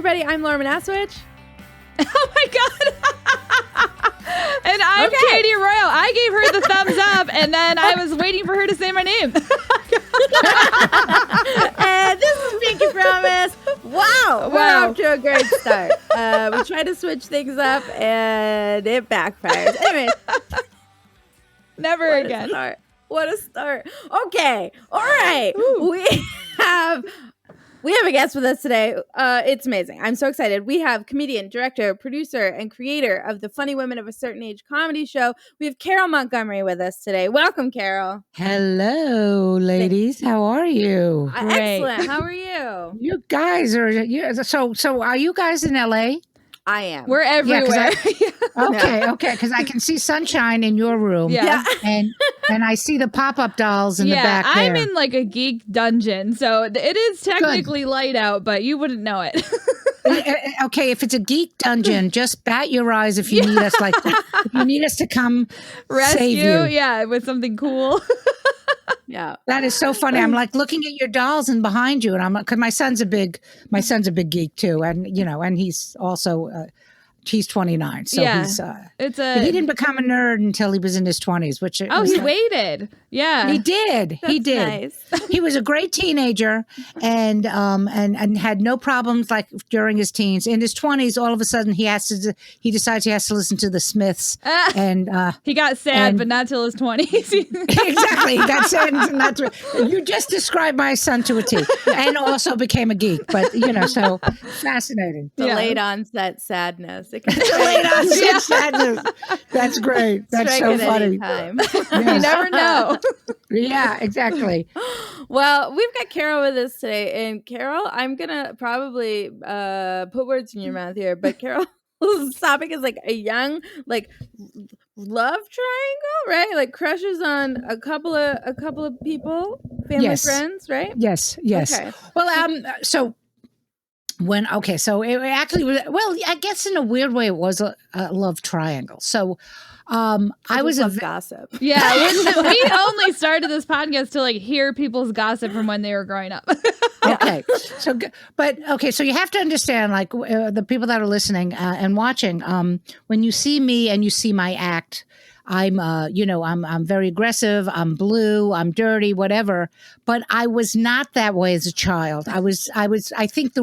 everybody. I'm Laura Manaswich. Oh my God. And I'm Katie Royal. I gave her the thumbs up, and then I was waiting for her to say my name. And this is Pinky Promise. Wow. We're off to a great start. We tried to switch things up, and it backfires. Anyway. Never again. What a start. Okay. All right. Ooh. We have a guest with us today. It's amazing. I'm so excited. We have comedian, director, producer, and creator of the Funny Women of a Certain Age comedy show. We have Carole Montgomery with us today. Welcome, Carole. Hello, ladies. How are you? Excellent. How are you? You guys are so are you guys in LA? I am. We're everywhere. Okay. Because I can see sunshine in your room. Yeah. And I see the pop-up dolls in the back there. I'm in like a geek dungeon, so it is technically light out, but you wouldn't know it. Okay, if it's a geek dungeon, just bat your eyes if you need us. Like, if you need us to come rescue, save you. Yeah, with something cool. Yeah, that is so funny. I'm like looking at your dolls and behind you, and I'm because my son's a big geek too, and and he's also. He's 29, so he's. He didn't become a nerd until he was in his 20s, which he waited. Yeah, he did. That's he did. Nice. He was a great teenager, and had no problems like during his teens. In his 20s, all of a sudden he decides he has to listen to the Smiths, and he got sad, but not till his 20s. Exactly, he got sad, and not. You just described my son to a T, and also became a geek. But so fascinating. Delayed onset sadness. Delayed onset sadness. That's great. That's so funny. Yes. You never know. Yeah, exactly. Well, we've got Carole with us today, and Carole, I'm gonna probably put words in your mouth here, but Carole's topic is like a young love triangle, right? Like crushes on a couple of people, family, friends, right? Yes. Okay. Well, so it actually was, I guess in a weird way it was a love triangle. So I was gossip. Yeah, we only started this podcast to hear people's gossip from when they were growing up. Okay. So you have to understand, the people that are listening and watching, when you see me and you see my act, I'm very aggressive. I'm blue. I'm dirty. Whatever. But I was not that way as a child. I think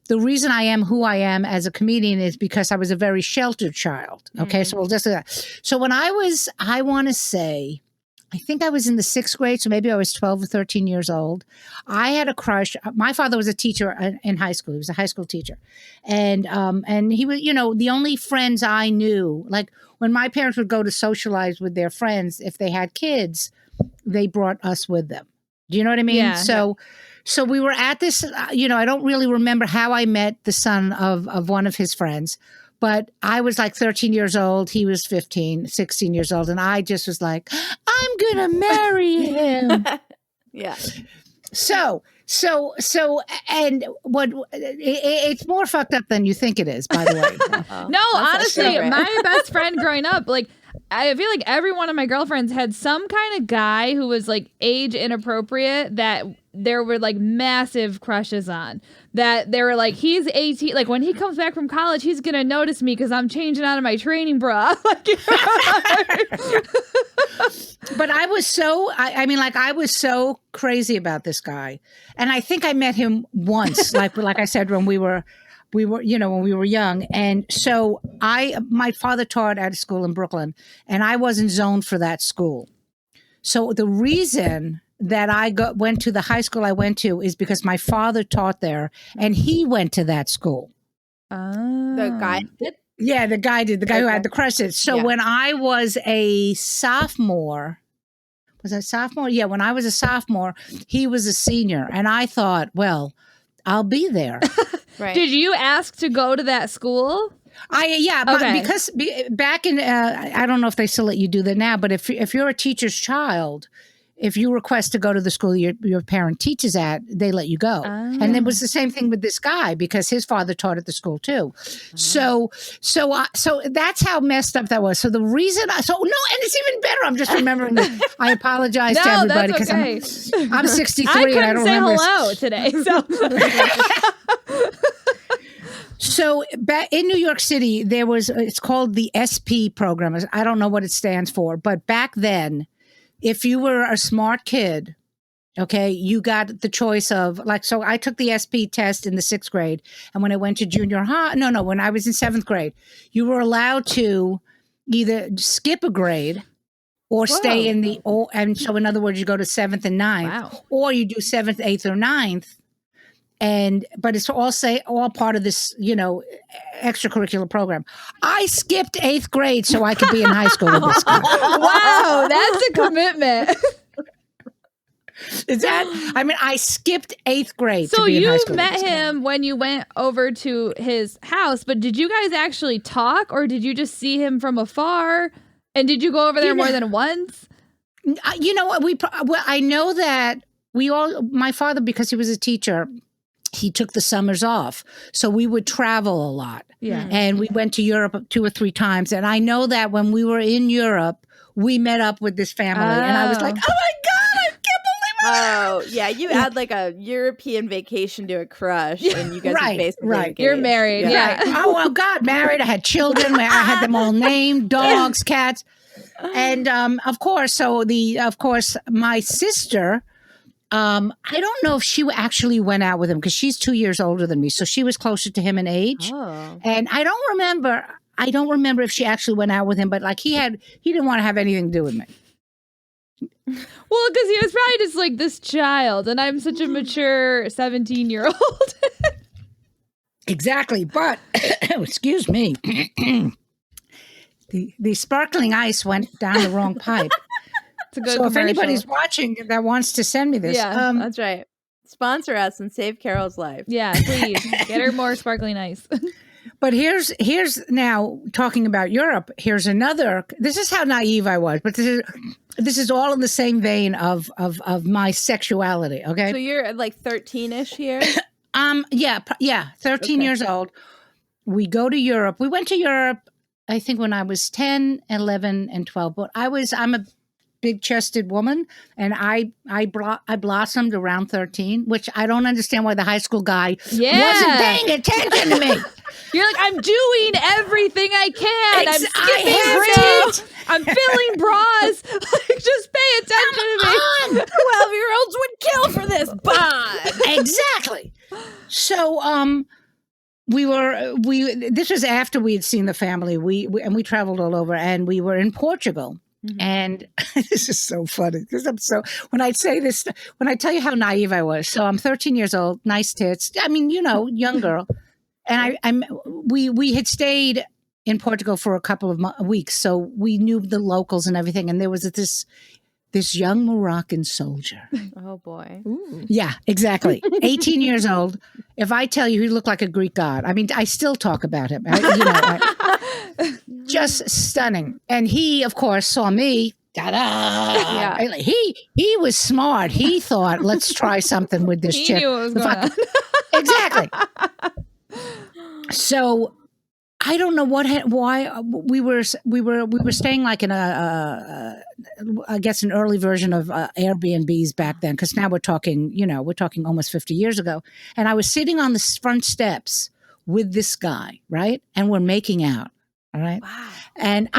the reason I am who I am as a comedian is because I was a very sheltered child. Okay, so we'll just do that. So when I want to say, I think I was in the 6th grade, so maybe I was 12 or 13 years old. I had a crush. My father was a teacher in high school. He was a high school teacher. And he was, the only friends I knew, like when my parents would go to socialize with their friends, if they had kids, they brought us with them. Do you know what I mean? Yeah. So we were at this, I don't really remember how I met the son of one of his friends, but I was like 13 years old. He was 15, 16 years old. And I just was like, I'm going to marry him. Yeah. So, and it's more fucked up than you think it is, by the way. No, honestly, my best friend growing up, I feel like every one of my girlfriends had some kind of guy who was age inappropriate that there were massive crushes on. That they were he's 18. When he comes back from college, he's going to notice me because I'm changing out of my training bra. But I was I was so crazy about this guy. And I think I met him once, like I said, when we were when we were young. And so my father taught at a school in Brooklyn, and I wasn't zoned for that school. So the reason that I went to the high school I went to is because my father taught there, and he went to that school. The guy did? Yeah, the guy did. The guy who had the crushes. So when I was a sophomore, was I a sophomore? Yeah, when I was a sophomore, he was a senior. And I thought, well, I'll be there. Right. Did you ask to go to that school? Because back in, I don't know if they still let you do that now, but if you're a teacher's child, if you request to go to the school your parent teaches at, they let you go. And it was the same thing with this guy because his father taught at the school too. So that's how messed up that was. So the reason, and it's even better. I'm just remembering that. I apologize to everybody because I'm 63 and I don't say remember. hello today. So. So back in New York City, it's called the SP program. I don't know what it stands for, but back then, if you were a smart kid, okay, you got the choice of so I took the SP test in the 6th grade. And when I went to junior high, when I was in 7th grade, you were allowed to either skip a grade or stay in and so in other words, you go to 7th and 9th, or you do 7th, 8th, or 9th. But it's all part of this, extracurricular program. I skipped 8th grade so I could be in high school with this guy. Wow, that's a commitment. I skipped 8th grade. So to be in high you school met him when you went over to his house, but did you guys actually talk, or did you just see him from afar? And did you go over there more than once? You know what? I know that my father, because he was a teacher, he took the summers off. So we would travel a lot. Yeah. And we went to Europe 2 or 3 times. And I know that when we were in Europe, we met up with this family. And I was like, oh my God, I can't believe it. Oh, yeah. You add like a European vacation to a crush. And you guys are basically engaged. You're married. Yeah. Oh, well, God, married. I had children. I had them all named, dogs, cats. And of course, my sister, I don't know if she actually went out with him because she's 2 years older than me. So she was closer to him in age. Oh. And I don't remember if she actually went out with him, but he didn't want to have anything to do with me. Well, because he was probably just like this child, and I'm such a mature 17-year-old. Exactly. But, excuse me, the sparkling ice went down the wrong pipe. It's a good so commercial. if anybody's watching that wants to send me this. Yeah, that's right. Sponsor us and save Carole's life. Yeah, please. Get her more sparkling ice. But here's now talking about Europe. Here's another. This is how naive I was, but this is all in the same vein of my sexuality. Okay. So you're like 13-ish here. Yeah, 13 years old. We go to Europe. We went to Europe, I think, when I was 10, 11, and 12. But I'm a big-chested woman, and I blossomed around 13, which I don't understand why the high school guy wasn't paying attention to me. You're like, I'm doing everything I can. I'm skipping grades. I'm filling bras. Just pay attention to me. 12-year-olds would kill for this bond. Exactly. So, this was after we had seen the family. We traveled all over, and we were in Portugal. Mm-hmm. And this is so funny because when I say this, when I tell you how naive I was. So I'm 13 years old, nice tits. I mean, young girl. And we had stayed in Portugal for a couple of weeks, so we knew the locals and everything. And there was this young Moroccan soldier. Oh boy! Ooh. Yeah, exactly. 18 years old. If I tell you, he looked like a Greek god. I mean, I still talk about him. Just stunning. And he, of course, saw me. Yeah. He was smart. He thought, let's try something with this chick. He knew what was going on. Exactly. So I don't know why we were staying like in I guess an early version of Airbnbs back then, because now we're talking almost 50 years ago. And I was sitting on the front steps with this guy, right? And we're making out. All right. Wow. And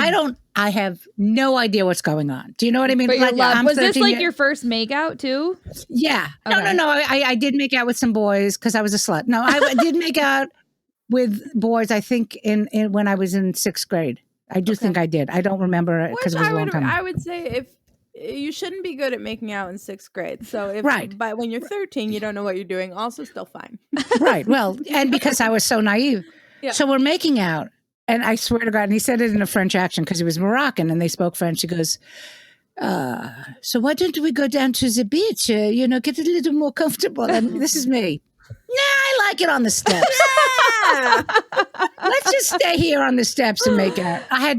I have no idea what's going on. Do you know what I mean? But was this like your first makeout too? Yeah. Okay. No. I did make out with some boys because I was a slut. No, I did make out with boys, I think, in when I was in 6th grade. I do think I did. I don't remember because it was a long time. I would say if you shouldn't be good at making out in 6th grade. So but when you're 13, you don't know what you're doing, also still fine. Right. Well, and because I was so naive. Yeah. So we're making out. And I swear to God, and he said it in a French accent because he was Moroccan and they spoke French. He goes, so why don't we go down to the beach, get a little more comfortable? And this is me. Nah, I like it on the steps. Let's just stay here on the steps and make out. I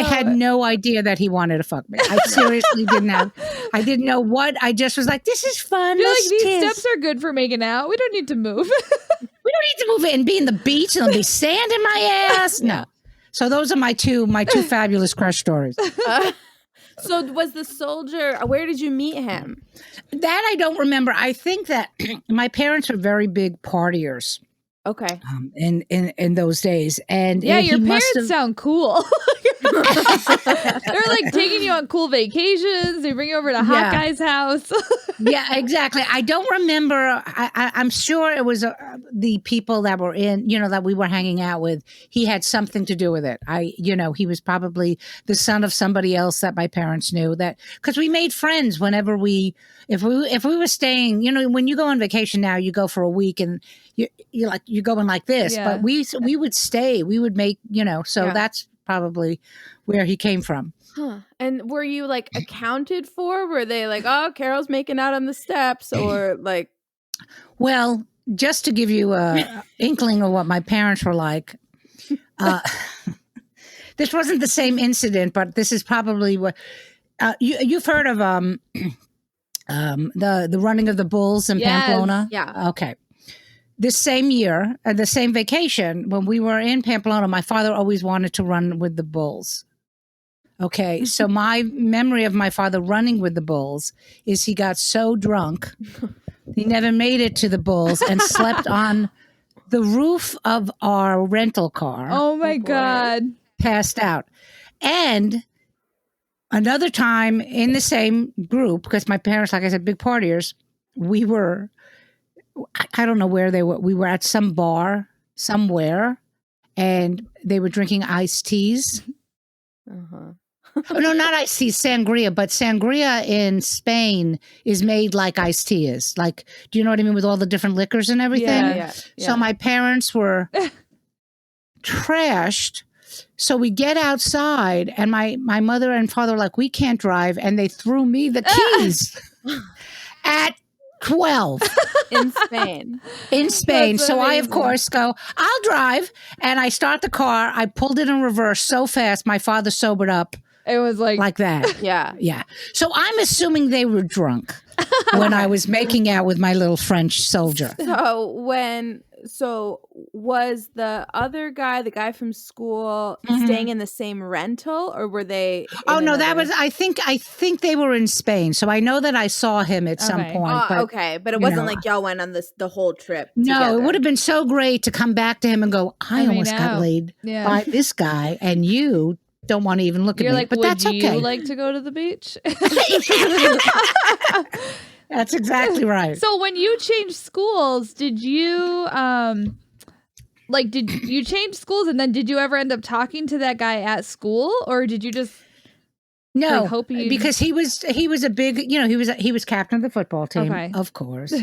had no idea that he wanted to fuck me. I seriously I didn't know what. I just was like, this is fun. You're like, these steps are good for making out. We don't need to move. We don't need to move it and be in the beach and there'll be sand in my ass. No. So those are my two fabulous crush stories. So was the soldier, where did you meet him? That I don't remember. I think that my parents were very big partiers. Okay. In those days. And Yeah, he your must parents have- sound cool. They're like taking you on cool vacations. They bring you over to Hot Yeah. Guy's house. Yeah, exactly. I don't remember. I'm sure it was the people that were in, that we were hanging out with. He had something to do with it. He was probably the son of somebody else that my parents knew. That because we made friends whenever if we were staying. When you go on vacation now, you go for a week and you're going like this. Yeah. But we would stay. We would make So Yeah. that's probably where he came from. Huh. And were you like accounted for? Were they like, oh, Carole's making out on the steps, or like? Well, just to give you a inkling of what my parents were like, this wasn't the same incident, but this is probably what you've heard of the running of the bulls in Yes, Pamplona. yeah. Okay. This same year, the same vacation, when we were in Pamplona, my father always wanted to run with the bulls. Okay, so my memory of my father running with the bulls is he got so drunk, he never made it to the bulls and slept on the roof of our rental car, Oh my boy. God. passed out. And another time in the same group, because my parents, like I said, big partiers, we were, I don't know where they were. We were at some bar somewhere and they were drinking iced teas. Uh-huh. Oh, no, not iced tea, sangria. But sangria in Spain is made like iced tea is. Like, do you know what I mean? With all the different liquors and everything. Yeah. So my parents were trashed. So we get outside and my mother and father were like, we can't drive. And they threw me the keys at 12 In Spain. in Spain. That's So I, of amazing. course, go, I'll drive. And I start the car. I pulled it in reverse so fast. My father sobered up It was like that. Yeah. Yeah. So I'm assuming they were drunk when I was making out with my little French soldier. So was the other guy, the guy from school, staying in the same rental, or were they? Oh in no, that another- was I think they were in Spain. So I know that I saw him at some Okay. point. Oh, but okay, but it you wasn't know, like y'all went on the whole trip. no, together. it would have been so great to come back to him and go, I almost got know. laid Yeah. by this guy and you don't want to even look you're at me. like, But would that's you okay. like to go to the beach? That's exactly right. So when you changed schools, did you did you change schools and then did you ever end up talking to that guy at school, or did you just No, like, hope you- because he was a big, he was captain of the football team, Okay. of course.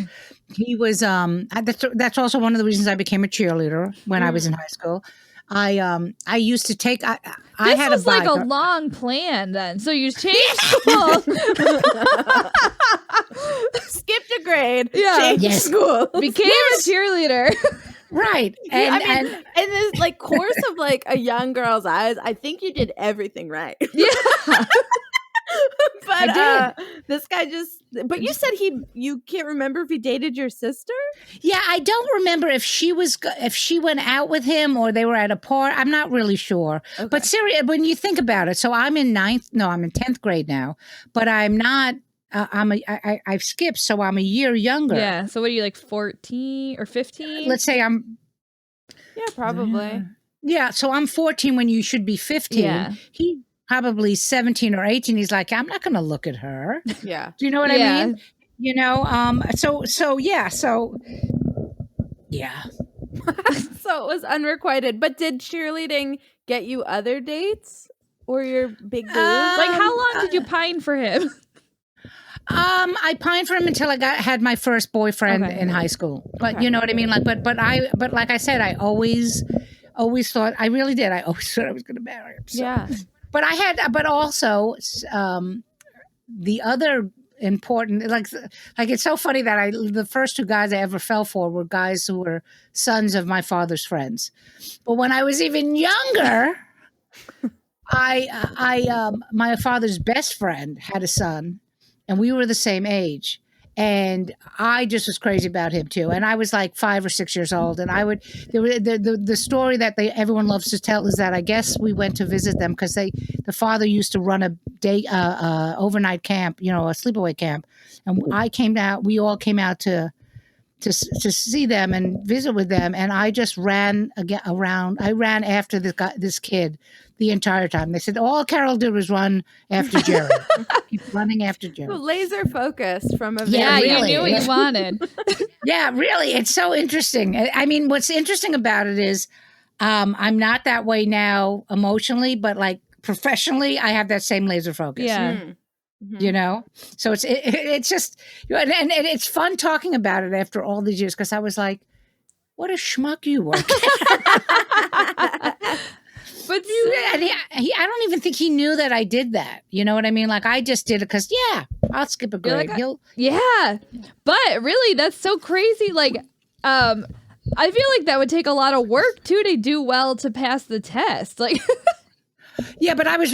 He was that's also one of the reasons I became a cheerleader when I was in high school. I used to take I this had was a bike. like a long plan then. So you changed schools. skipped a grade. Yeah. Changed Yes. school. Became a cheerleader. Right. I And, mean, in this like course of like a young girl's eyes, I think you did everything right. Yeah. But I this guy but you said you can't remember if he dated your sister? yeah, I don't remember if she went out with him or they were at a party. I'm not really sure. Okay. But seriously, when you think about it, so I'm in 10th grade now, but I'm not I've skipped, so I'm a year younger. Yeah. So what are you, like 14 or 15? Let's say I'm Yeah, probably. Yeah, so I'm 14 when you should be 15. Yeah. He probably 17 or 18. He's like, I'm not going to look at her. Yeah. Do you know what Yeah. I mean? So yeah. So it was unrequited. But did cheerleading get you other dates? Or your big boobs? Like, how long did you pine for him? I pined for him until I had my first boyfriend Okay. in high school. But Okay. you know what I mean? Like, but like I said, I always thought, I really did. I always thought I was going to marry him. So. Yeah. But also, the other important, like it's so funny that the first two guys I ever fell for were guys who were sons of my father's friends. But when I was even younger, my father's best friend had a son, and we were the same age. And I just was crazy about him too. And I was like 5 or 6 years old. And the story that everyone loves to tell is that I guess we went to visit them because the father used to run a day overnight camp, a sleepaway camp. And we all came out to to see them and visit with them, and I just ran around. I ran after this kid the entire time. They said all Carole did was run after Jerry. Keep running after Jerry. Laser focused from a Yeah, very really. you knew what you wanted. Yeah, really, it's so interesting. I mean, what's interesting about it is I'm not that way now emotionally, but like professionally, I have that same laser focus. Yeah. You know, so it's just, and it's fun talking about it after all these years, because I was like, what a schmuck you were. But I don't even think he knew that I did that. You know what I mean? Like, I just did it because, I'll skip a grade. like, yeah, but really, that's so crazy. Like, I feel like that would take a lot of work too to do well to pass the test. Like, yeah, but I was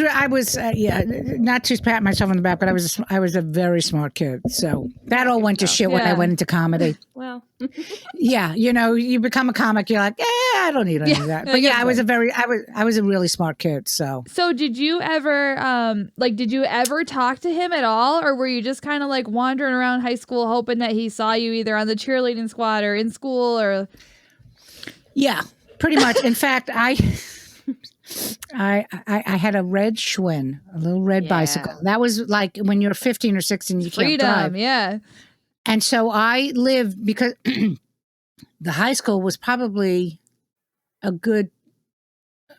not to pat myself on the back, but I was a very smart kid. So that all went to shit when I went into comedy. Well, yeah, you know, you become a comic, you're like, I don't need any of that. But I was a really smart kid. So did you ever did you ever talk to him at all, or were you just kind of like wandering around high school hoping that he saw you either on the cheerleading squad or in school or? Yeah, pretty much. In fact, I had a red Schwinn, a little red bicycle. That was like when you're 15 or 16, you can't drive. Yeah. And so I lived, because the high school was probably a good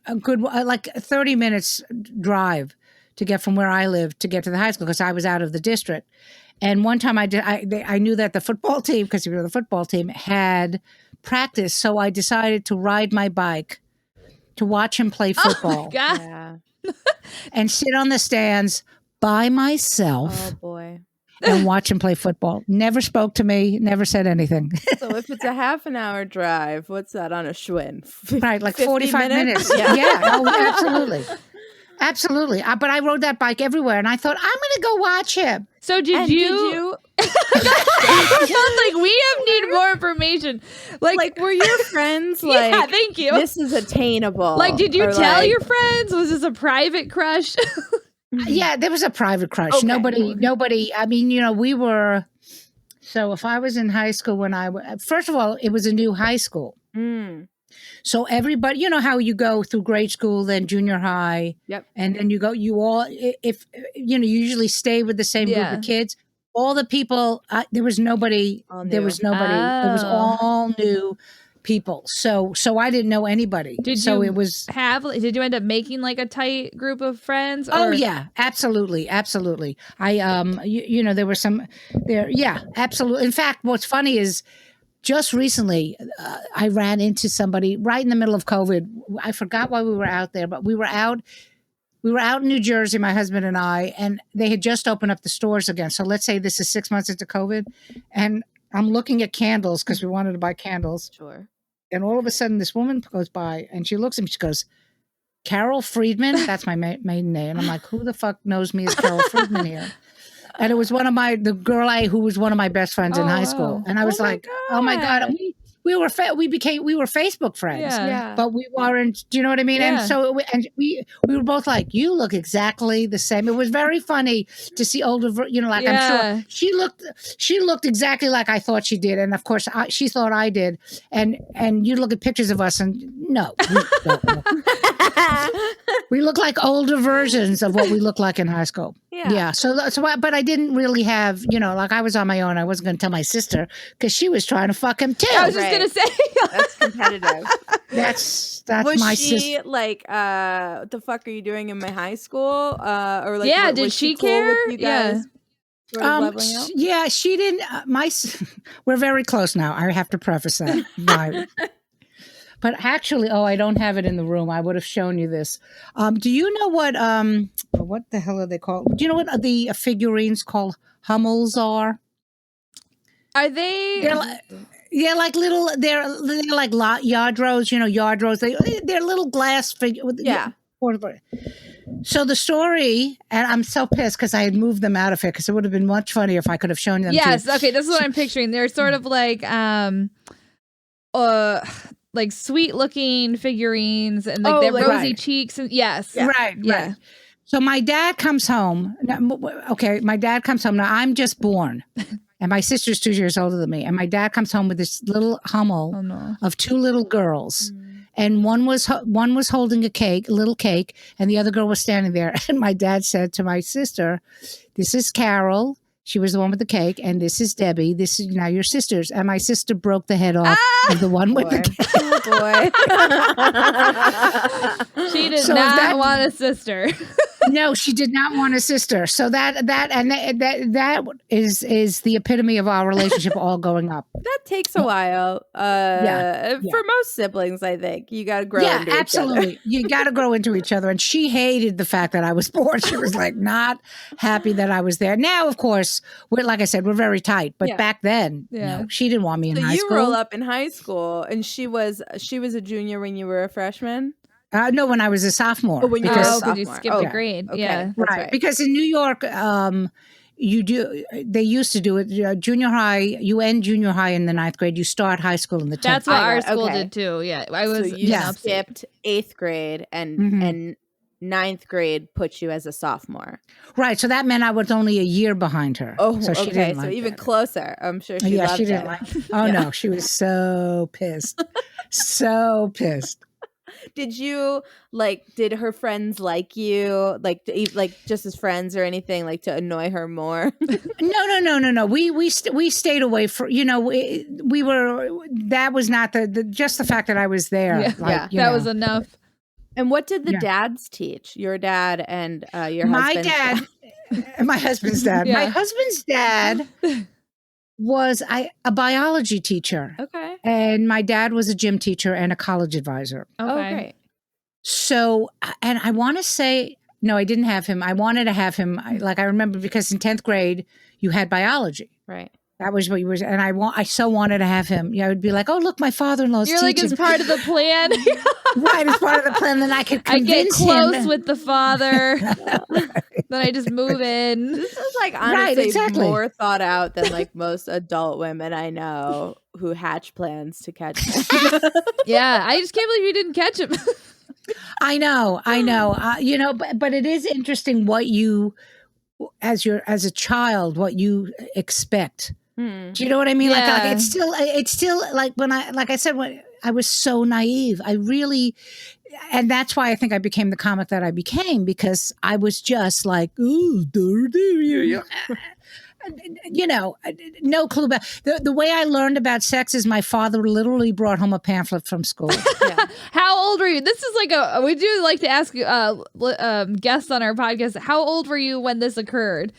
like 30 minutes drive to get from where I lived to get to the high school, because I was out of the district. And one time I knew that the football team, because we were the football team, had practice. So I decided to ride my bike to watch him play football. Oh my God. yeah. And sit on the stands by myself. Oh boy. And watch him play football. Never spoke to me, never said anything. So if it's a half an hour drive, what's that on a Schwinn? Right, like 45 minutes. Yeah. Oh, absolutely. Absolutely. But I rode that bike everywhere, and I thought, I'm going to go watch him. So did you sounds like we need more information. Like were your friends like, yeah, thank you. This is attainable? Like, did you tell like, your friends? Was this a private crush? Yeah, there was a private crush. Okay. Nobody. I mean, you know, we were. So if I was in high school first of all, it was a new high school. Mm. So everybody, you know how you go through grade school, then junior high. Yep. And then you you usually stay with the same group of kids. All the people, there was nobody. There was nobody. It was all new people. So I didn't know anybody. Did you end up making like a tight group of friends? Or? Oh yeah, absolutely. I there were some there. Yeah, absolutely. In fact, what's funny is just recently I ran into somebody right in the middle of COVID. I forgot why we were out there, but we were out in New Jersey, my husband and I, and they had just opened up the stores again. So let's say this is 6 months into COVID, and I'm looking at candles because we wanted to buy candles. Sure. And all of a sudden, this woman goes by and she looks at me. She goes, Carole Friedman? That's my maiden name. I'm like, who the fuck knows me as Carole Friedman here? And it was the girl who was one of my best friends in high school. And I was like, oh my God. And we were Facebook friends. Yeah. But we weren't, do you know what I mean? Yeah. And so we were both like, you look exactly the same. It was very funny to see older, I'm sure she looked exactly like I thought she did. And of course she thought I did. And you look at pictures of us and no, we don't look. We look like older versions of what we looked like in high school. Yeah. So but I didn't really have, like I was on my own. I wasn't going to tell my sister because she was trying to fuck him too. I was just going to say. That's competitive. That's was my she sister. like, what the fuck are you doing in my high school? Or like, did was she cool care? with you guys? Sort of leveling out? Yeah, she didn't. We're very close now. I have to preface that. But actually, I don't have it in the room. I would have shown you this. Do you know what the hell are they called? Do you know what the figurines called Hummels are? Are they? They're like little. They're like Yardros. Yardros. They're little glass figure. Yeah. So the story, and I'm so pissed because I had moved them out of here because it would have been much funnier if I could have shown them. Yes. To you. Okay. This is what I'm picturing. They're sort of like sweet looking figurines and like their rosy cheeks. And yes. Yeah. Right. So my dad comes home. Okay, my dad comes home. Now I'm just born. And my sister's 2 years older than me. And my dad comes home with this little hummel Oh no. of 2 little girls. And one was holding a little cake, and the other girl was standing there. And my dad said to my sister, "This is Carol. She was the one with the cake, and this is Debbie. This is now your sisters." And my sister broke the head off of the one with the cake. Boy. She did So not want a sister. No, she did not want a sister. So that is the epitome of our relationship all going up. That takes a while. For most siblings, I think you got to grow into absolutely. each other. You got to grow into each other. And she hated the fact that I was born. She was like not happy that I was there. Now, of course, like I said, we're very tight. But back then, no, she didn't want me in high school. You roll up in high school, and she was a junior when you were a freshman. No, when I was a sophomore. When you skipped a grade. Okay. Yeah, right. Because in New York, they used to do it. Junior high, you end junior high in the 9th grade. You start high school in the 10th. That's what our school did too. Yeah, I was. So you skipped 8th grade, and 9th grade put you as a sophomore. Right. So that meant I was only a year behind her. Oh, so she didn't like even that. Closer. I'm sure she loved she it. didn't like it. Oh, no. She was so pissed. So pissed. Did her friends like you, like just as friends or anything, like to annoy her more? No. We stayed away for, we were, that was not just the fact that I was there. That was enough. And what did the dads teach? Your dad and your my husband's dad, and my husband's dad. Yeah. My husband's dad was a biology teacher. Okay. And my dad was a gym teacher and a college advisor. Okay. Oh, great. So, and I want to say, no, I didn't have him. I wanted to have him. I remember because in 10th grade, you had biology. Right. That was what you was. And I so wanted to have him. I would be like, oh, look, my father-in-law's You're teaching. like, it's part of the plan. Right, it's part of the plan. Then I could I get convince close him. with the father. Then I just move in. This is honestly more thought out than like most adult women I know who hatch plans to catch him. Yeah, I just can't believe you didn't catch him. I know. But it is interesting what you, as a child, what you expect. Do you know what I mean? Yeah. Like it's still like when I said, when I was so naive, and that's why I think I became the comic that I became, because I was just like, ooh, no clue about the way I learned about sex is my father literally brought home a pamphlet from school. Yeah. How old were you? This is like we do like to ask guests on our podcast. How old were you when this occurred?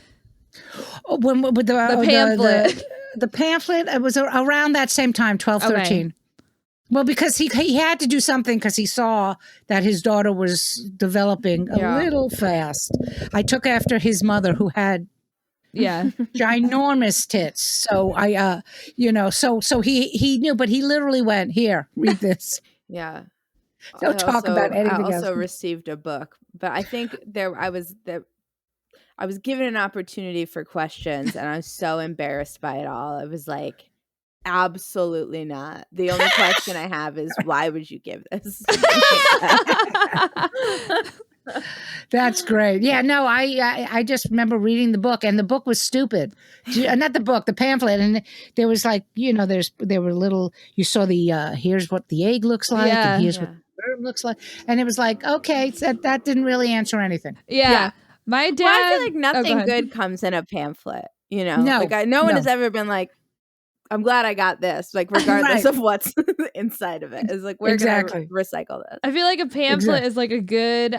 When with the pamphlet. The pamphlet, it was around that same time, 12, 13. Okay. Well, because he had to do something because he saw that his daughter was developing a little fast. I took after his mother, who had ginormous tits. So so he knew, but he literally went, here, read this. Yeah. Don't talk about anything else. I also received a book, but I think I was given an opportunity for questions, and I was so embarrassed by it all. I was like, absolutely not. The only question I have is, why would you give this? That's great. Yeah, no, I just remember reading the book, and the book was stupid. Not the book, the pamphlet, and there was like, there were little. You saw the here's what the egg looks like, and here's what the sperm looks like, and it was like, okay, that didn't really answer anything. Yeah. My dad. Well, I feel like nothing good comes in a pamphlet. No one has ever been like, I'm glad I got this, like, regardless of what's inside of it. It's like, we're going to recycle this. I feel like a pamphlet is like a good,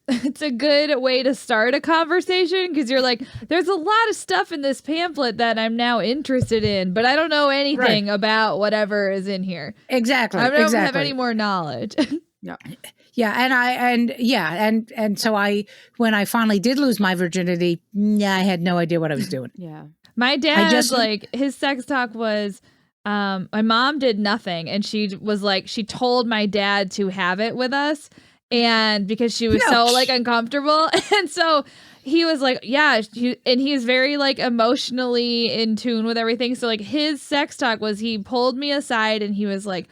it's a good way to start a conversation, because you're like, there's a lot of stuff in this pamphlet that I'm now interested in, but I don't know anything about whatever is in here. Exactly. I don't have any more knowledge. No. Yeah, and so when I finally did lose my virginity, I had no idea what I was doing. Yeah. My dad, his sex talk was, my mom did nothing, and she was like, she told my dad to have it with us, and because she was so like uncomfortable, and so he was like, and he is very like emotionally in tune with everything. So like his sex talk was, he pulled me aside and he was like,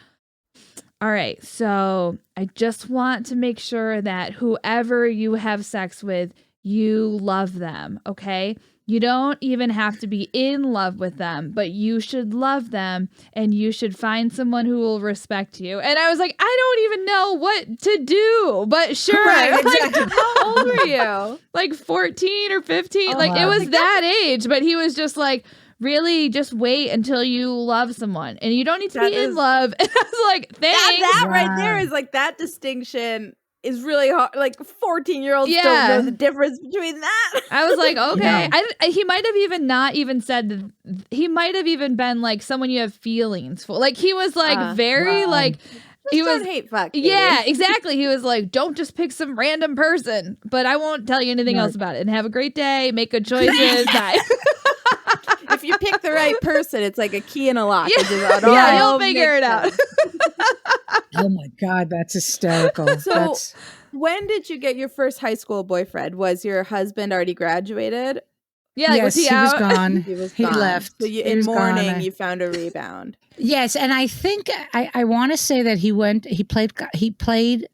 all right, so I just want to make sure that whoever you have sex with, you love them, okay? You don't even have to be in love with them, but you should love them and you should find someone who will respect you. And I was like, I don't even know what to do, but sure. Right, exactly. Like, how old were you? Like 14 or 15. Like it was that age, but he was just like, really just wait until you love someone and you don't need to be in love. And I was like, thanks. That right there is like that distinction is really hard. Like 14-year-olds don't know the difference between that. I was like, okay. He might have even not even said, he might have even been like someone you have feelings for. Like he was like very like, he was hate fuck. Baby. Yeah, exactly. He was like, don't just pick some random person, but I won't tell you anything else about it. And have a great day. Make good choices. Bye. If you pick the right person, it's like a key in a lock. You'll figure it out. Oh my God, that's hysterical. So when did you get your first high school boyfriend? Was your husband already graduated? Yeah, like, yes, was he out? was gone. He left. So in mourning, you found a rebound. Yes, and I think I want to say that he played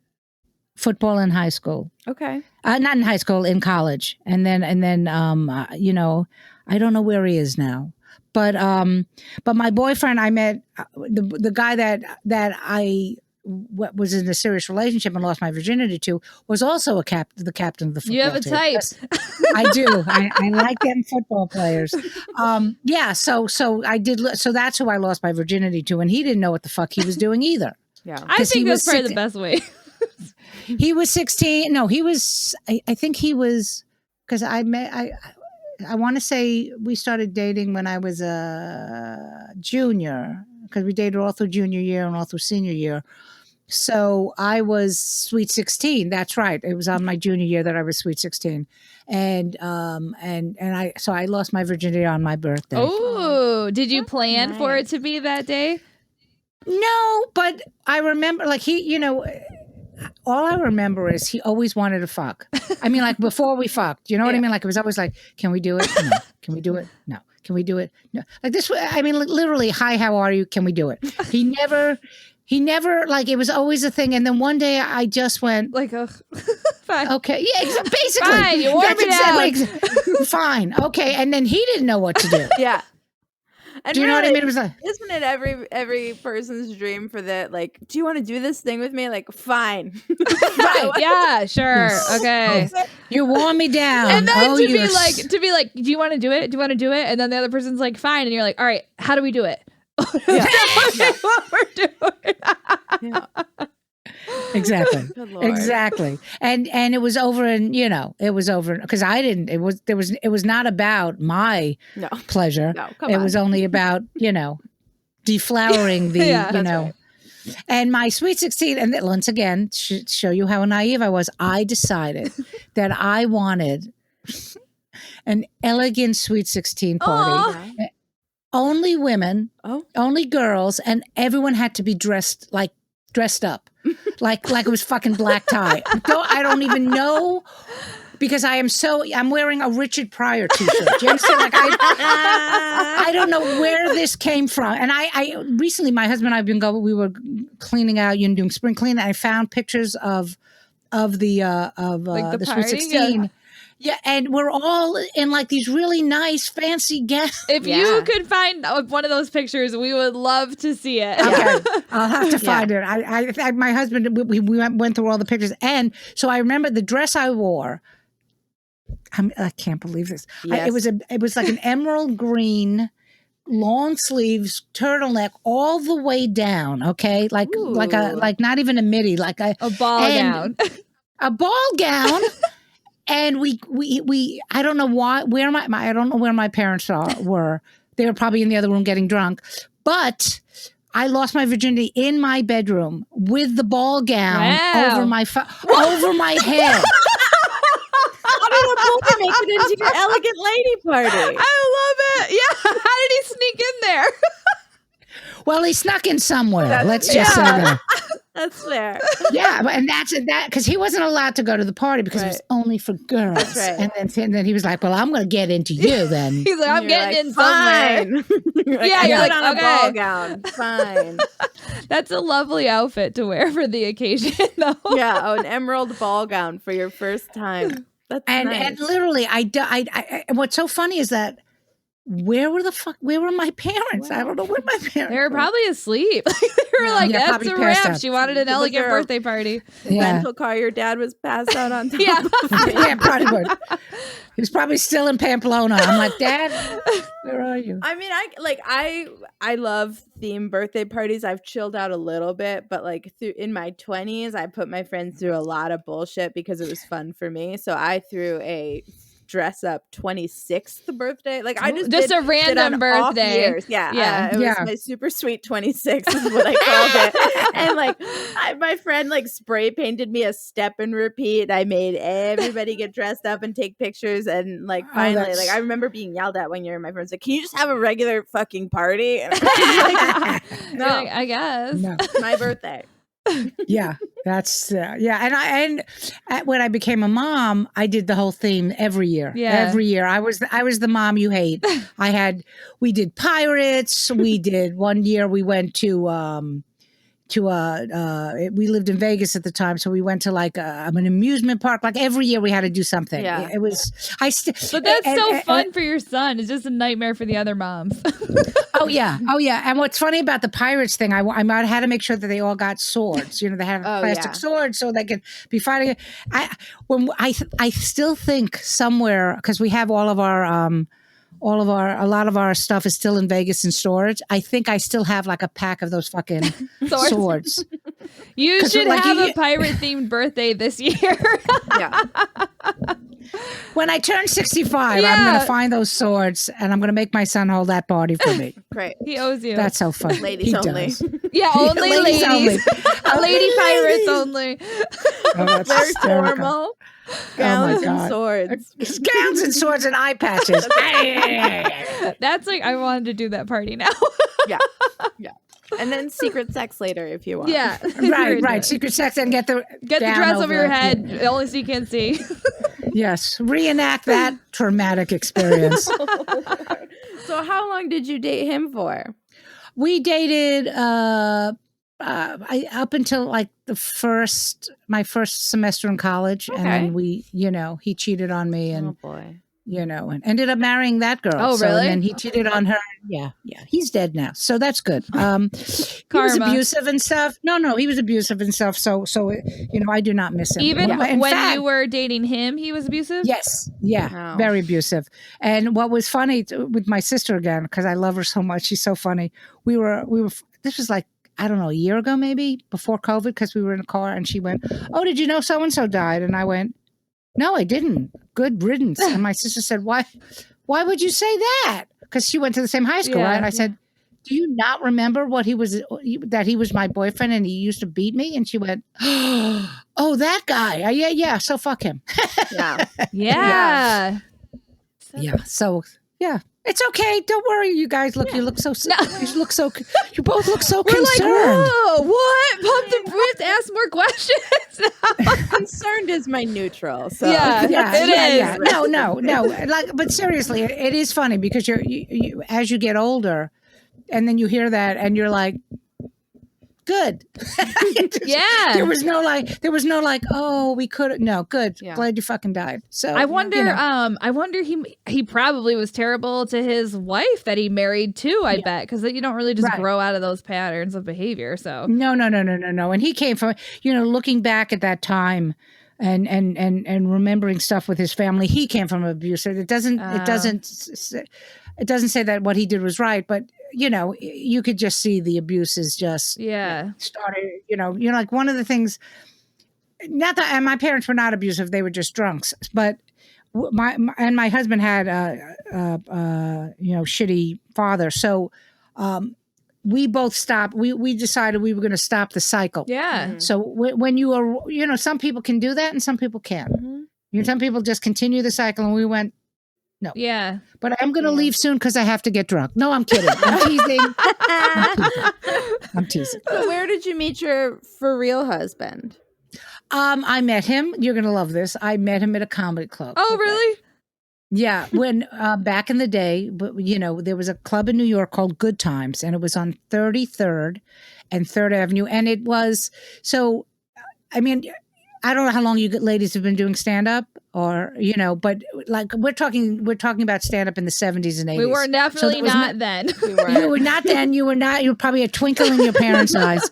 football in high school. Okay. Not in high school, in college, and then you know, I don't know where he is now, but my boyfriend I met, the guy that I was in a serious relationship and lost my virginity to, was also the captain of the football team. You have a type. Yes, I do. I like them football players. Yeah. So I did. So that's who I lost my virginity to, and he didn't know what the fuck he was doing either. Yeah, I think that's probably the best way. He was 16. No, he was. I think he was, because I want to say we started dating when I was a junior, because we dated all through junior year and all through senior year. So I was sweet 16. That's right. It was on my junior year that I was sweet 16. And I lost my virginity on my birthday. Oh, did you plan for it to be that day? No, but I remember, like, he, you know, all I remember is he always wanted to fuck. I mean, like, before we fucked, you know what I mean? Like, it was always like, can we do it? No. Can we do it? No. Can we do it? No. Like this, I mean, literally, hi, how are you? Can we do it? He never, like, it was always a thing. And then one day I just went, like, fine. Okay. Yeah, basically. Fine, you wore me down. Fine. Okay. And then he didn't know what to do. Yeah. And do you know what I mean? It was like, isn't it every person's dream for that? Like, do you want to do this thing with me? Like, fine. Right. Yeah, sure. Okay. You wore me down. And then to be like, do you want to do it? Do you want to do it? And then the other person's like, fine. And you're like, all right, how do we do it? Yeah. What we're doing. Yeah. Exactly. Exactly. And it was over, and you know, it was over because it was not about my pleasure. No, it was only about, you know, deflowering the, you know. Right. And my sweet 16, and once again, to show you how naive I was, I decided that I wanted an elegant sweet 16 party. Aww. Only women, only girls, and everyone had to be dressed up. like it was fucking black tie. I don't even know, because I'm wearing a Richard Pryor t-shirt. Do you understand? Like I don't know where this came from. And I recently, my husband and I we were cleaning out, you know, doing spring cleaning. And I found pictures of the Sweet 16. Yeah, and we're all in like these really nice, fancy gowns. If you could find one of those pictures, we would love to see it. Okay, I'll have to find it. I my husband, we went through all the pictures, and so I remember the dress I wore. I can't believe this. Yes. It was like an emerald green, long sleeves turtleneck all the way down. Okay, like not even a midi, like a ball gown, a ball gown. And we I don't know where I don't know where my parents were. They were probably in the other room getting drunk. But I lost my virginity in my bedroom with the ball gown over my head. How did a boy make it into your elegant lady party? I love it. Yeah. How did he sneak in there? Well, he snuck in somewhere. Let's just say that. That's fair. Yeah, and that's because he wasn't allowed to go to the party because it was only for girls. That's right. And then he was like, "Well, I'm going to get into you then." He's like, "I'm getting in somewhere." You're like, on a ball gown. Fine. That's a lovely outfit to wear for the occasion, though. Yeah, an emerald ball gown for your first time. That's And nice. literally, and what's so funny is that where were my parents? I don't know where my parents They were probably asleep. They were No, like, yeah, that's probably a passed wrap. out. She wanted an Was elegant there a- birthday party. Yeah. Rental car your dad was passed out on top Yeah. of. Yeah, probably would. He was probably still in Pamplona. I'm like, Dad, where are you? I mean, I love theme birthday parties. I've chilled out a little bit, but like in my 20s, I put my friends through a lot of bullshit because it was fun for me. So I threw a dress up 26th birthday. Like I just Just did a random shit on off birthday. years. Yeah, it Yeah. was my super sweet 26 is what I called it. And like my friend like spray painted me a step and repeat. I made everybody get dressed up and take pictures. And like finally, like that's- I remember being yelled at one year. My friend's like, "Can you just have a regular fucking party?" And I was like, No, I guess. No. it's my birthday. Yeah, that's and when I became a mom, I did the whole theme every year. Yeah. Every year, I was the mom you hate. We did pirates. We did one year. We went to we lived in Vegas at the time, so we went to like an amusement park. Like every year, we had to do something. Yeah. It was But that's so fun for your son. It's just a nightmare for the other moms. Oh yeah. And what's funny about the pirates thing, I had to make sure that they all got swords. You know, they had plastic yeah. swords so they could be fighting. I still think somewhere, because we have a lot of our stuff is still in Vegas in storage. I think I still have like a pack of those fucking swords. You 'Cause, should like, have a pirate themed birthday this year. Yeah. When I turn 65, I'm Yeah. going to find those swords and I'm going to make my son hold that party for me. Great. He owes you. That's so funny. Ladies He only. does. yeah, only Ladies ladies. only. Lady pirates only. Oh, that's Very hysterical. formal. Oh my Gowns and God. swords. Gowns and swords and eye patches. That's like, I wanted to do that party now. Yeah. And then secret sex later if you want. Yeah. Right. Secret sex and get the down dress over your head, only so you can see. Yes, reenact that traumatic experience. So how long did you date him for? We dated up until like my first semester in college, and Okay. then he cheated on me, and Oh boy. and ended up marrying that girl. Oh, So, really? and then he cheated on her. Yeah. He's dead now, so that's good. He was Karma. abusive and stuff. No, he was abusive and stuff. So I do not miss him. Even Yeah. In when fact, you were dating him, he was abusive? yes, yeah, Wow. very abusive. And what was funny with my sister again, because I love her so much, she's so funny. We were. This was like, I don't know, a year ago maybe, before COVID, because we were in a car, and she went, "Oh, did you know so and so died?" And I went, "No, I didn't. Good riddance." And my sister said, "Why would you say that?" Because she went to the same high school, Yeah. right? And I said, "Do you not remember that he was my boyfriend and he used to beat me?" And she went, "Oh, that guy. Yeah. So fuck him." Yeah. Yeah. Yeah. So yeah, it's okay. Don't worry, you guys. You look so. You both look so We're like, concerned. whoa, what? We have to ask more questions. Concerned is my neutral. So Yeah. Yeah. It is. No. Like, but seriously, it is funny because you as you get older, and then you hear that, and you're like, good. Yeah. There was no like, oh, we could. No, good. Yeah. Glad you fucking died. So I wonder. you know. I wonder. He probably was terrible to his wife that he married too. I bet, because you don't really just Right. grow out of those patterns of behavior. So No. And he came from, looking back at that time and remembering stuff with his family. He came from abuse. It doesn't say that what he did was right, but you could just see the abuse is just yeah. started. Like one of the things. Not that, and my parents were not abusive; they were just drunks. But my husband had shitty father, so we both stopped. We decided we were going to stop the cycle. Yeah. Mhm. So when you are, some people can do that and some people can't. Mhm. Some people just continue the cycle, and we went. No. Yeah. But I'm going to leave soon because I have to get drunk. No, I'm kidding. I'm teasing. I'm teasing. So where did you meet your for real husband? I met him. You're going to love this. I met him at a comedy club. Oh, really? Yeah, when back in the day, but there was a club in New York called Good Times, and it was on 33rd and 3rd Avenue, and it was so. I mean, I don't know how long you ladies have been doing stand up, or but like we're talking about stand up in the 70s and 80s. We were definitely not then. You were not then. You were not. You were probably a twinkle in your parents' eyes.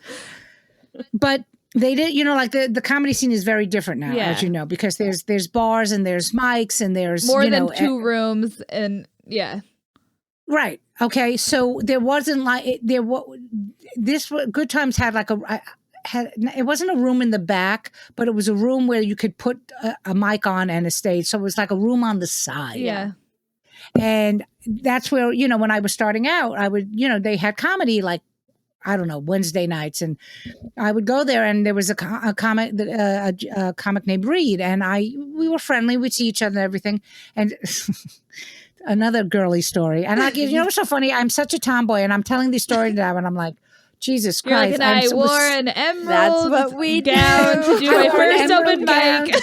But they did, like the comedy scene is very different now, as you know, because there's bars and there's mics and there's more than 2 rooms and right. Okay, so there wasn't like this. Good Times had like it wasn't a room in the back, but it was a room where you could put a mic on and a stage. So it was like a room on the side. Yeah. And that's where, when I was starting out, I would, they had comedy like, I don't know, Wednesday nights. And I would go there and there was a comic named Reed. And we were friendly. We'd see each other and everything. And another girly story. And what's so funny? I'm such a tomboy and I'm telling these stories now and I'm like, Jesus Christ. I wore an emerald That's what we gown to do my first open mic.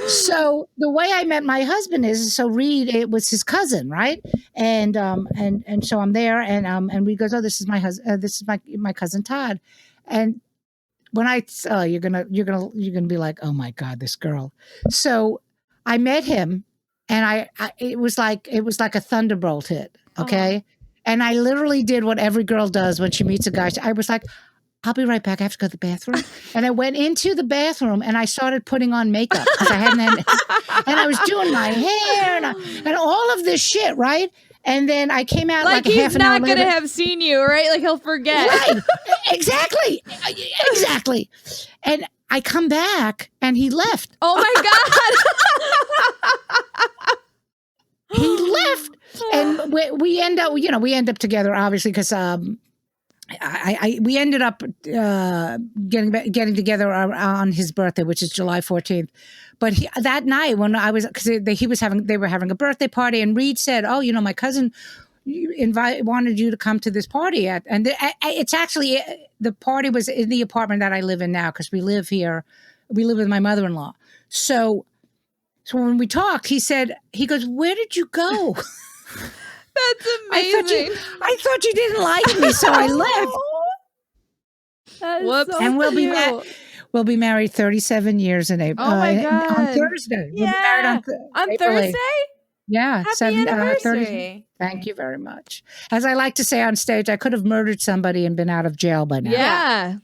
So the way I met my husband is, so Reed, it was his cousin, right? And so I'm there and Reed goes, oh, this is my husband. This is my cousin Todd. And when you're gonna be like, oh my God, this girl. So I met him and it was like a thunderbolt hit. Okay. Oh. And I literally did what every girl does when she meets a guy. I was like, I'll be right back. I have to go to the bathroom. And I went into the bathroom and I started putting on makeup because I hadn't and I was doing my hair and all of this shit, right? And then I came out like he's half an hour not later. going to have seen you, right? Like he'll forget. Right. Exactly. And I come back and he left. Oh my God. He left. And we end up together, obviously, because we ended up getting together on his birthday, which is July 14th. But that night when I was, because they were having a birthday party, and Reed said, "Oh, my cousin wanted you to come to this party at," and it's actually the party was in the apartment that I live in now because we live here. We live with my mother-in-law. So when we talked, he goes, "Where did you go?" That's amazing. I thought you didn't like me, so I left. Whoops. So and we'll be married 37 years in April. Oh my God. On Thursday. Yeah. We'll be married on April Thursday? 8th. Yeah. Happy anniversary. Thank you very much. As I like to say on stage, I could have murdered somebody and been out of jail by now. Yeah.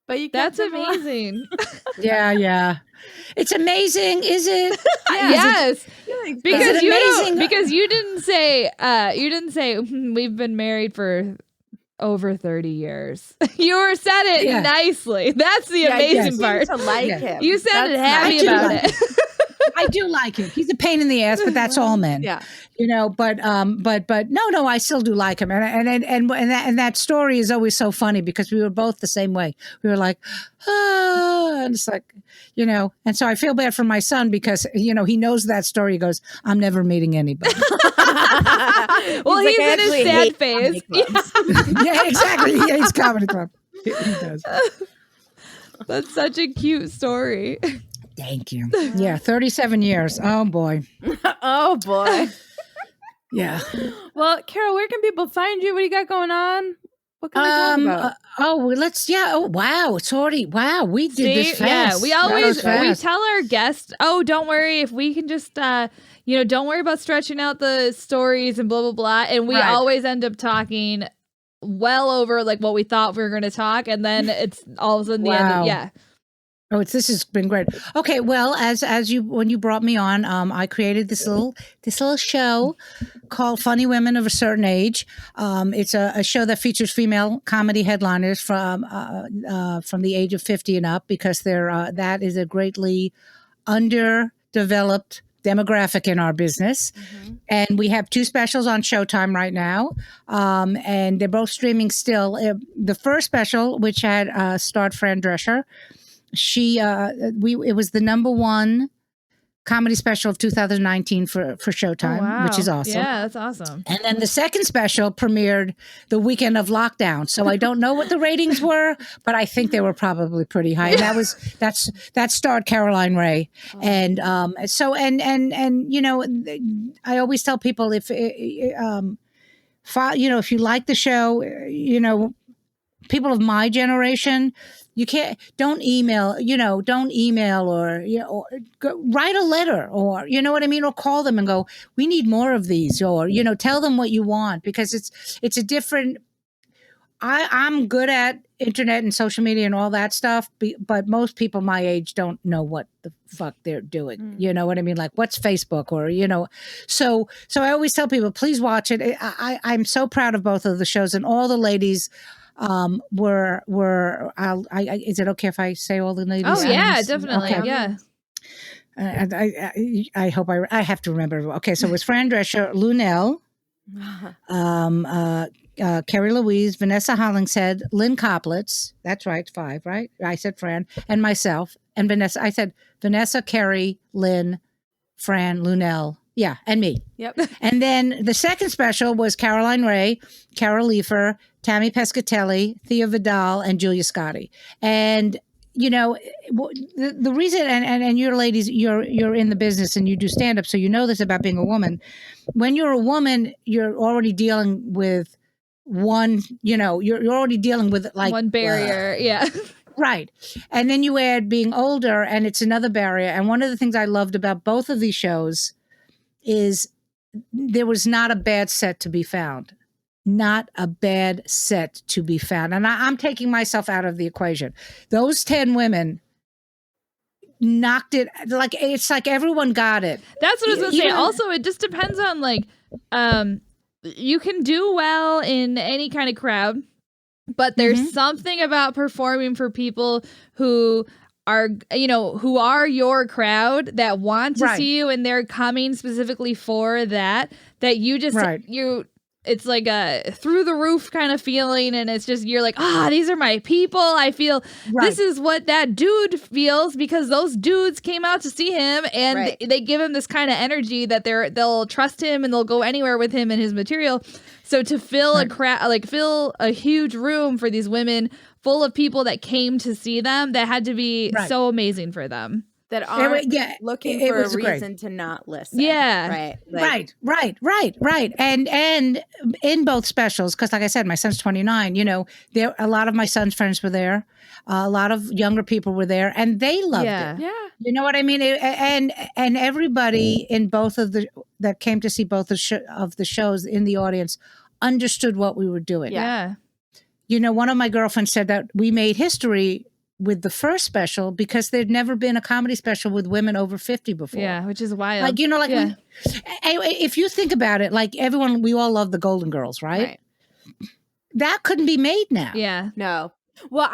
But you That's amazing. Yeah. It's amazing, is it? Yes. Because you didn't say we've been married for over 30 years. You said it nicely. That's the amazing part. To like him. You sounded happy about it. I do like him. He's a pain in the ass, but that's all men. Yeah. But no, I still do like him. And that story is always so funny because we were both the same way. We were like, and it's like, and so I feel bad for my son because, he knows that story. He goes, I'm never meeting anybody. Well, he's in his sad phase. Yeah, exactly. He hates comedy club. He does. That's such a cute story. Thank you. Yeah, 37 years. Oh, boy. Oh, boy. Yeah. Well, Carole, where can people find you? What do you got going on? What can we talk about? Oh, wow. It's already, we did this fast. Yeah, we tell our guests, don't worry if we can just, don't worry about stretching out the stories and blah, blah, blah. And we always end up talking well over like what we thought we were going to talk. And then it's all of a sudden the end. Oh, this has been great. Okay, well, when you brought me on, I created this little show called Funny Women of a Certain Age. It's a show that features female comedy headliners from the age of 50 and up because that is a greatly underdeveloped demographic in our business. Mm-hmm. And we have 2 specials on Showtime right now. And they're both streaming still. The first special, which had starred Fran Drescher, it was the #1 comedy special of 2019 for Showtime, which is awesome. Yeah, that's awesome. And then the second special premiered the weekend of lockdown. So I don't know what the ratings were, but I think they were probably pretty high. And that starred Caroline Ray. Oh. And I always tell people if you like the show, people of my generation, You can't, don't email, or, write a letter, or, you know what I mean? Or call them and go, we need more of these, or, tell them what you want, because it's a different, I'm good at internet and social media and all that stuff, but most people my age don't know what the fuck they're doing. You know what I mean? Like, what's Facebook, or, so I always tell people, please watch it. I'm so proud of both of the shows, and all the ladies were is it okay if I say all the ladies' Oh yeah, names? definitely. Okay. Yeah. I hope I have to remember. Okay, so it was Fran Drescher, Lunel, Carrie Louise, Vanessa Hollingshead, Lynn Coplitz. That's right, 5, right? I said Fran, and myself, and Vanessa. I said Vanessa, Carrie, Lynn, Fran, Lunel. Yeah, and me. Yep. And then the second special was Caroline Ray, Carol Leifer, Tammy Pescatelli, Thea Vidal, and Julia Scotti. And the reason, and you're ladies, you're in the business and you do stand up, so you know this about being a woman. When you're a woman, you're already dealing with one. You're already dealing with like one barrier. Yeah. Right. And then you add being older, and it's another barrier. And one of the things I loved about both of these shows is there was not a bad set to be found. Not a bad set to be found. And I'm taking myself out of the equation. Those 10 women knocked it. Like, it's like everyone got it. That's what I was going to say. Also, it just depends on you can do well in any kind of crowd, but there's something about performing for people who are your crowd, that want to see you, and they're coming specifically for that you just, it's like a through the roof kind of feeling. And it's just, you're like, these are my people. I feel this is what that dude feels, because those dudes came out to see him, and they give him this kind of energy that they'll trust him and they'll go anywhere with him and his material. So to fill a crowd, like fill a huge room for these women full of people that came to see them, that had to be so amazing for them. That aren't looking for a reason to not listen. Yeah. Right. And in both specials, because like I said, my son's 29, there a lot of my son's friends were there. A lot of younger people were there, and they loved it. Yeah. You know what I mean? And everybody in both of that came to see both of the shows in the audience understood what we were doing. Yeah. One of my girlfriends said that we made history with the first special because there'd never been a comedy special with women over 50 before. Yeah, which is wild. Like, if you think about it, like everyone, we all love the Golden Girls, right? That couldn't be made now. Yeah. No. Well,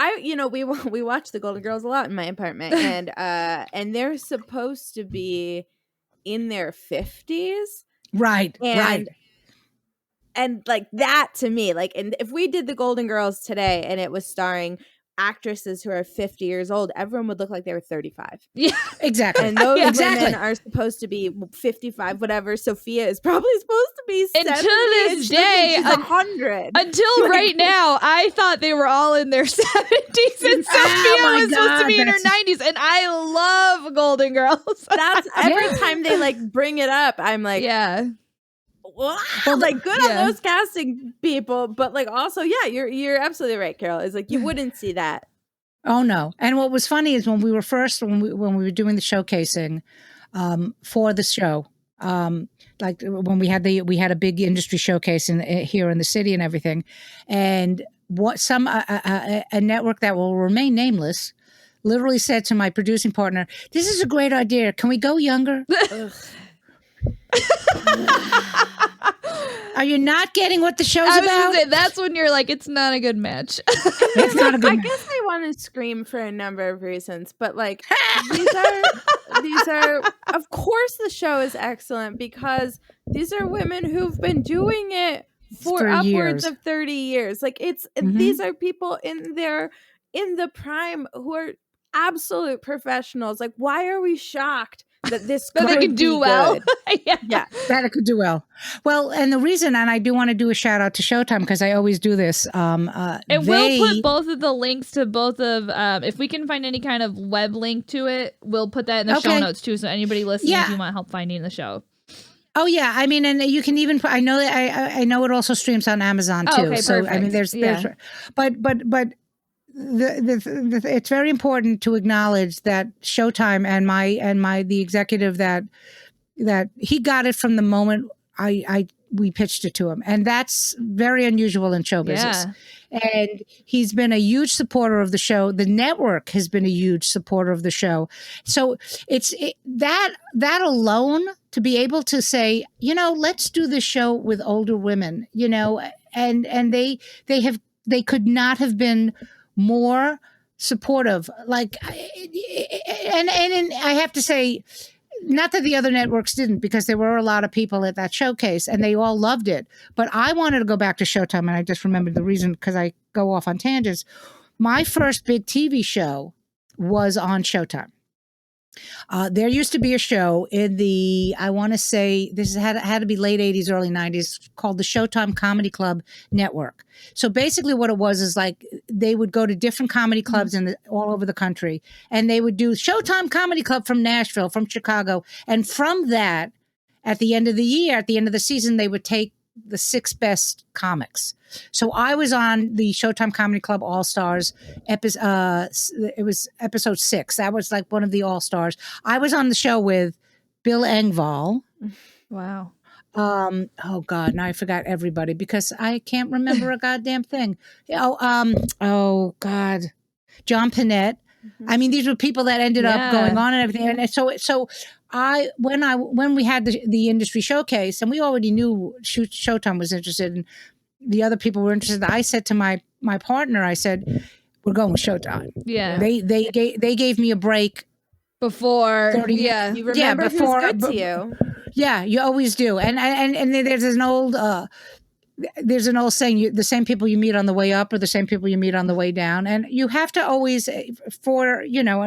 we watch the Golden Girls a lot in my apartment, and they're supposed to be in their 50s. Right. And like that to me, like, and if we did the Golden Girls today and it was starring actresses who are 50 years old, everyone would look like they were 35. Yeah, exactly. And those women are supposed to be 55, whatever. Sophia is probably supposed to be 70. And to this day, 100. Until right now, I thought they were all in their 70s, and Sophia was supposed to be in her 90s. And I love Golden Girls. That's every time they like bring it up, I'm like, wow, like good on those casting people, but like also, you're absolutely right, Carol. It's like you wouldn't see that. Oh no! And what was funny is when we were doing the showcasing for the show, like when we had a big industry showcase here in the city and everything, and what a network that will remain nameless literally said to my producing partner, "This is a great idea. Can we go younger?" Are you not getting what the show's about? That's when you're like, it's not a good match. It's not a good match. I guess I want to scream for a number of reasons, but like these are of course the show is excellent because these are women who've been doing it for upwards of 30 years. Like these are people in the prime who are absolute professionals. Like, why are we shocked that this that they can do well? That it could do well. Well, and the reason, and I do want to do a shout out to Showtime because I always do this. And we'll put both of the links to both of, if we can find any kind of web link to it, we'll put that in the show notes too. So anybody listening, if you want help finding the show. Oh yeah, I mean, and you can even. I know that I know it also streams on Amazon too. Okay, so perfect. I mean, there's, but it's very important to acknowledge that Showtime and the executive that he got it from the moment we pitched it to him, and that's very unusual in show business. And he's been a huge supporter of the show. The network has been a huge supporter of the show. So that alone, to be able to say, let's do this show with older women, and they could not have been more supportive. Like, and I have to say, not that the other networks didn't, because there were a lot of people at that showcase and they all loved it. But I wanted to go back to Showtime, and I just remembered the reason, because I go off on tangents. My first big TV show was on Showtime. There used to be a show in the, I want to say, this had to be late 80s, early 90s, called the Showtime Comedy Club Network. So basically what it was is like they would go to different comedy clubs all over the country, and they would do Showtime Comedy Club from Nashville, from Chicago. And from that, at the end of the year, at the end of the season, they would take the 6 best comics. So I was on the Showtime Comedy Club All-Stars episode. It was episode 6. That was like one of the All-Stars. I was on the show with Bill Engvall. Wow. Oh God, now I forgot everybody because I can't remember a goddamn thing. Oh God, John Panette. I mean, these were people that ended up going on and everything. And so when we had the industry showcase, and we already knew Showtime was interested and the other people were interested, I said to my partner, I said, we're going with Showtime. Yeah. They gave me a break before. 30 You remember who's good to you. Yeah, you always do. And there's an old saying, the same people you meet on the way up are the same people you meet on the way down. And you have to always, I'm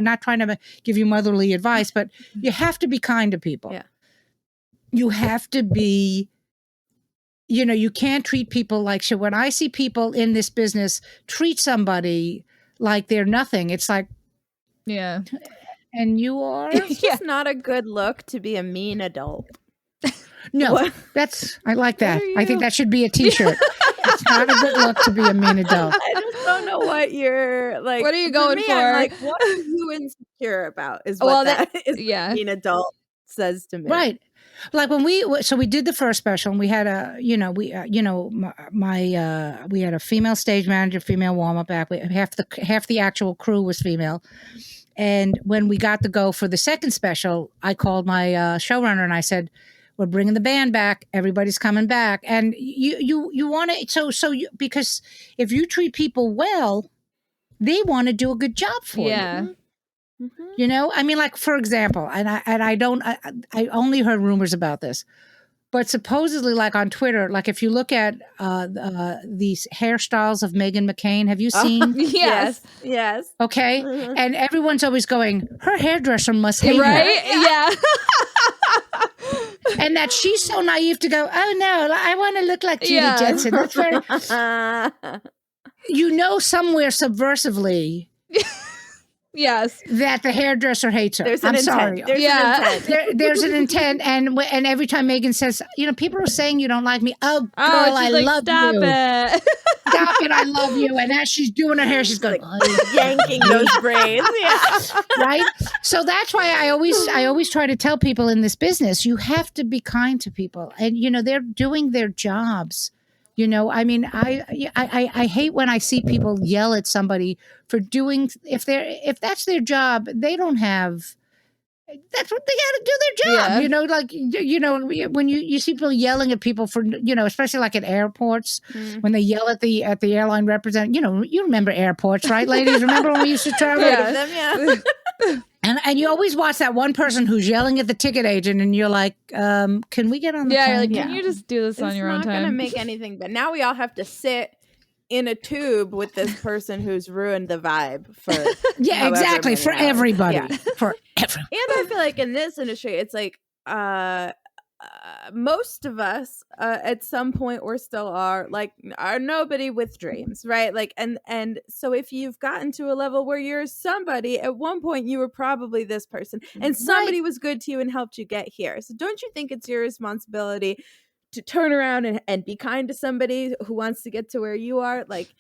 not trying to give you motherly advice, but you have to be kind to people. Yeah. You have to be, you can't treat people like shit. When I see people in this business treat somebody like they're nothing, it's like, yeah. And you are? It's just not a good look to be a mean adult. No, I like that. I think that should be a t-shirt. It's not a good look to be a mean adult. I just don't know what you're like. What are you going for? I'm like, what are you insecure about is what that is. Yeah. Mean adult says to me. Right. Like when we did the first special, and we had we had a female stage manager, female warm-up act. Half the actual crew was female. And when we got the go for the second special, I called my showrunner and I said, we're bringing the band back. Everybody's coming back. And you want to, because if you treat people well, they want to do a good job for you. Mm-hmm. I mean, like, for example, I only heard rumors about this, but supposedly, like on Twitter, like if you look at these hairstyles of Meghan McCain, have you seen? Yes. Okay. Mm-hmm. And everyone's always going, her hairdresser must hate her. Yeah. And that she's so naive to go, oh no, I want to look like Judy Jetson. That's very, somewhere subversively. Yes, that the hairdresser hates her. There's an intent. Sorry. There's an intent. There's an intent, and every time Meghan says, people are saying you don't like me. Oh, girl, I love stop you. It. Stop it! I love you. And as she's doing her hair, she's going yanking those braids. Yeah, right. So that's why I always try to tell people in this business, you have to be kind to people, and they're doing their jobs. I mean, I hate when I see people yell at somebody for doing, if that's their job, they don't have, that's what they got to do their job. Yeah. When you see people yelling at people for, especially like at airports, when they yell at the airline representative, you remember airports, right, ladies? Remember when we used to travel? Yeah. And you always watch that one person who's yelling at the ticket agent, and you're like, can we get on the plane? Like, can you just do this on your own time? It's not going to make anything. But now we all have to sit in a tube with this person who's ruined the vibe for exactly for hours. everybody. Yeah. For everyone. And I feel like in this industry, it's like most of us at some point or still are nobody with dreams, right? Like, and so if you've gotten to a level where you're somebody, at one point you were probably this person, and somebody was good to you and helped you get here. So don't you think it's your responsibility to turn around and be kind to somebody who wants to get to where you are? Like,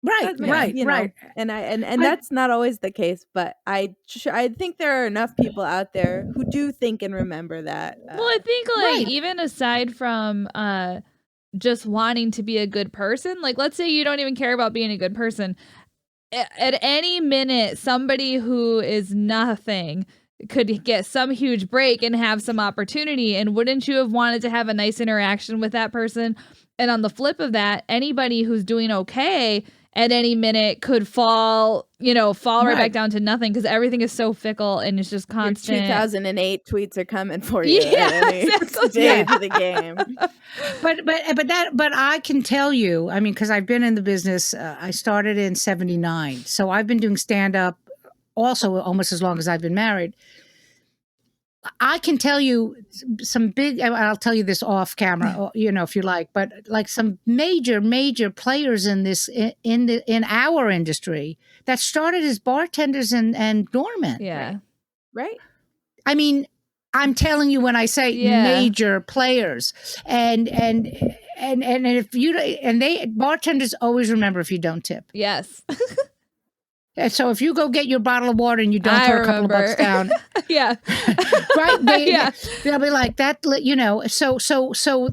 Right, right, you know, right. and that's not always the case, but I think there are enough people out there who do think and remember that. Well, I think like Right. even aside from just wanting to be a good person, like let's say you don't even care about being a good person. At any minute, somebody who is nothing could get some huge break and have some opportunity. And wouldn't you have wanted to have a nice interaction with that person? And on the flip of that, anybody who's doing okay at any minute could fall right back down to nothing because everything is so fickle and it's just constant. Your 2008 tweets are coming for you Yeah, at any stage of the game. But I can tell you, I mean, because I've been in the business, I started in 79. So I've been doing stand-up also almost as long as I've been married. I can tell you some big, I'll tell you this off camera, if you like, but like some major players in this, in our industry that started as bartenders and doormen. Yeah. Right. I mean, I'm telling you when I say major players, and if you bartenders always remember if you don't tip. Yes. And so if you go get your bottle of water and you don't throw a couple of bucks down, yeah, right? They'll be like that. So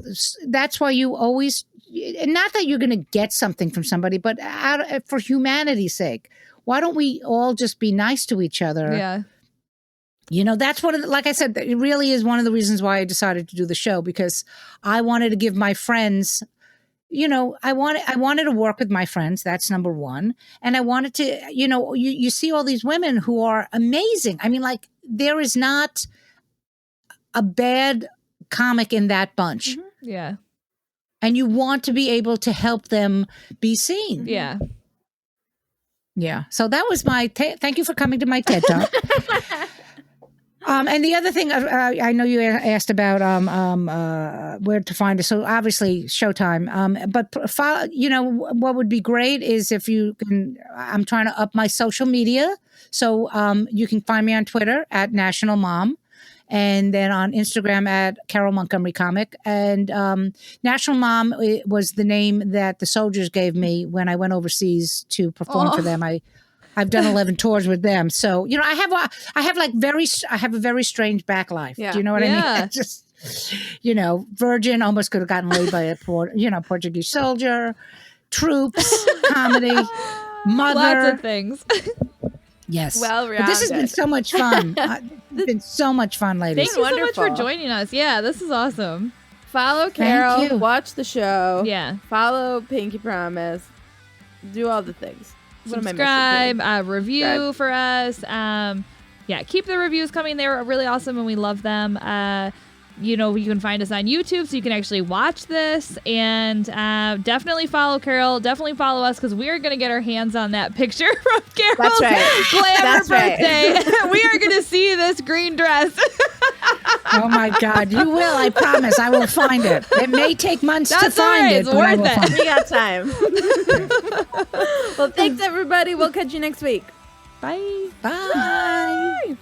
that's why you always, not that you're going to get something from somebody, but for humanity's sake, why don't we all just be nice to each other? Yeah. That's like I said, it really is one of the reasons why I decided to do the show, because I wanted to give my friends, I wanted to work with my friends. That's number one. And I wanted to, you see all these women who are amazing. I mean, like, there is not a bad comic in that bunch. Mm-hmm. Yeah. And you want to be able to help them be seen. Yeah. Yeah. So that was my, thank you for coming to my TED Talk. And the other thing, I know you asked about where to find us. So obviously Showtime. But follow, what would be great is if you can. I'm trying to up my social media, so you can find me on Twitter at National Mom, and then on Instagram at Carole Montgomery Comic. And National Mom was the name that the soldiers gave me when I went overseas to perform for them. I've done 11 tours with them. So, I have a very strange back life. Yeah. Do you know what I mean? Yeah. Just, virgin, almost could have gotten laid by a Portuguese soldier, troops, comedy, mother. Lots of things. Yes. Well-rounded. But this has been so much fun. It's been so much fun, ladies. Thank you so much for joining us. Yeah, this is awesome. Follow Carole. Watch the show. Yeah. Follow Pinky Promise. Do all the things. Subscribe, review for us. Keep the reviews coming. They're really awesome and we love them. You can find us on YouTube so you can actually watch this, and definitely follow Carole. Definitely follow us because we are going to get our hands on that picture from Carole's glamour birthday. We are going to see this green dress. Oh my God, you will! I promise, I will find it. It may take months to find it, It's but I worth will it. find it. We got time. Well, thanks everybody. We'll catch you next week. Bye. Bye.